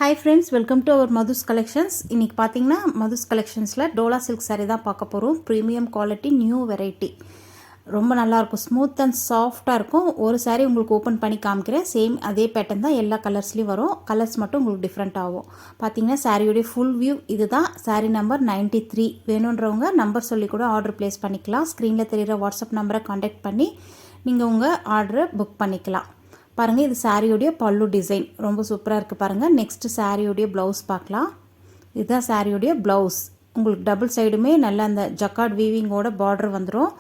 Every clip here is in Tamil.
Hi friends, welcome to our Madhu's collections. இன்றைக்கி பார்த்தீங்கன்னா மதுஸ் கலெக்ஷன்ஸில் டோலா சில்க் சாரீ தான் பார்க்க போகிறோம். ப்ரீமியம் குவாலிட்டி, நியூ வெரைட்டி, ரொம்ப நல்லாயிருக்கும். ஸ்மூத் அண்ட் சாஃப்டாக இருக்கும். ஒரு சாரீ உங்களுக்கு ஓப்பன் பண்ணி காமிக்கிறேன். சேம் அதே பேட்டர்ன் தான் எல்லா கலர்ஸ்லேயும் வரும். கலர்ஸ் மட்டும் உங்களுக்கு டிஃப்ரெண்ட் ஆகும். பார்த்தீங்கன்னா சாரியோடைய ஃபுல் வியூ இது தான். சாரீ நம்பர் 93. வேணுன்றவங்க நம்பர் சொல்லி கூட ஆர்டர் ப்ளேஸ் பண்ணிக்கலாம். ஸ்க்ரீனில் தெரிகிற வாட்ஸ்அப் நம்பரை கான்டாக்ட் பண்ணி நீங்கள் உங்கள் ஆர்டரை புக் பண்ணிக்கலாம். பாருங்கள், இது சாரியோடைய பல்லு டிசைன் ரொம்ப சூப்பராக இருக்குது பாருங்கள். நெக்ஸ்ட்டு சாரியோடைய ப்ளவுஸ் பார்க்கலாம். இதுதான் சாரியோடைய ப்ளவுஸ். உங்களுக்கு டபுள் சைடுமே நல்லா அந்த ஜக்கார்ட் வீவிங்கோட பார்டர் வந்துடும்.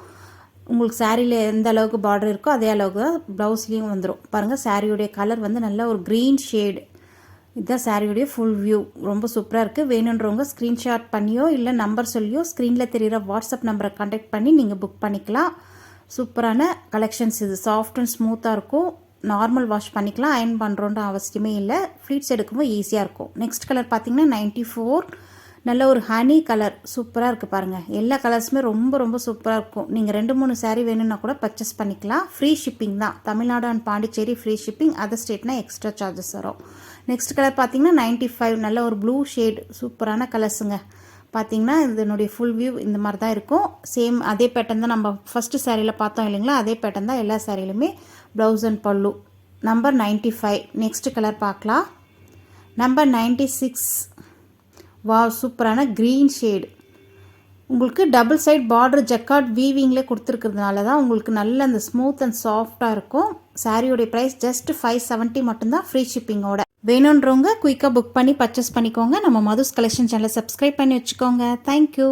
உங்களுக்கு சாரியில் எந்த அளவுக்கு பார்டர் இருக்கோ அதே அளவுக்கு தான் ப்ளவுஸ்லேயும் வந்துடும். பாருங்கள், சாரியோடைய கலர் வந்து நல்ல ஒரு க்ரீன் ஷேடு. இதுதான் சாரியோடைய ஃபுல் வியூ. ரொம்ப சூப்பராக இருக்குது. வேணுன்றவங்க ஸ்க்ரீன்ஷாட் பண்ணியோ இல்லை நம்பர் சொல்லியோ ஸ்க்ரீனில் தெரிகிற வாட்ஸ்அப் நம்பரை கான்டாக்ட் பண்ணி நீங்கள் புக் பண்ணிக்கலாம். சூப்பரான கலெக்ஷன்ஸ் இது. சாஃப்ட் அண்ட் ஸ்மூத்தாக இருக்கும். நார்மல் வாஷ் பண்ணிக்கலாம். அயர்ன் பண்ணுறோன்ற அவசியமே இல்லை. ஃப்ளீட்ஸ் எடுக்கும்போது ஈஸியாக இருக்கும். நெக்ஸ்ட் கலர் பார்த்தீங்கன்னா 94. நல்ல ஒரு ஹனி கலர் சூப்பராக இருக்குது பாருங்கள். எல்லா கலர்ஸுமே ரொம்ப ரொம்ப சூப்பராக இருக்கும். நீங்கள் 2-3 சாரீ வேணும்னா கூட பர்ச்சேஸ் பண்ணிக்கலாம். ஃப்ரீ ஷிப்பிங் தான். Tamil Nadu and Pondicherry free shipping. Other ஸ்டேட்னா எக்ஸ்ட்ரா சார்ஜஸ் வரும். நெக்ஸ்ட் கலர் பார்த்தீங்கன்னா 95. நல்ல ஒரு ப்ளூ ஷேட் சூப்பரான கலர்ஸுங்க. பார்த்தீங்கன்னா இதனுடைய ஃபுல் வியூ இந்த மாதிரி தான் இருக்கும். சேம் அதே பேட்டர்ன் தான் நம்ம ஃபஸ்ட்டு சாரியில் பார்த்தோம் இல்லைங்களா, அதே பேட்டர்ன் தான் எல்லா சாரியிலுமே. ப்ளவுஸ் அண்ட் பல்லு. நம்பர் 95. நெக்ஸ்ட் கலர் பார்க்கலாம். நம்பர் 96. வா, சூப்பரான க்ரீன் ஷேடு. உங்களுக்கு டபுள் சைட் பார்டர் ஜக்கார்ட் வீவிங்கில் கொடுத்துருக்கிறதுனால தான் உங்களுக்கு நல்ல அந்த ஸ்மூத் அண்ட் சாஃப்டாக இருக்கும். சாரியோடைய ப்ரைஸ் ஜஸ்ட் 570 மட்டும்தான், ஃப்ரீ ஷிப்பிங்கோட. வேணுன்றவங்க குயிக்காக புக் பண்ணி பர்ச்சேஸ் பண்ணிக்கோங்க. நம்ம மதுஸ் கலெக்ஷன் சேனலை சப்ஸ்கிரைப் பண்ணி வச்சுக்கோங்க. தேங்க்யூ.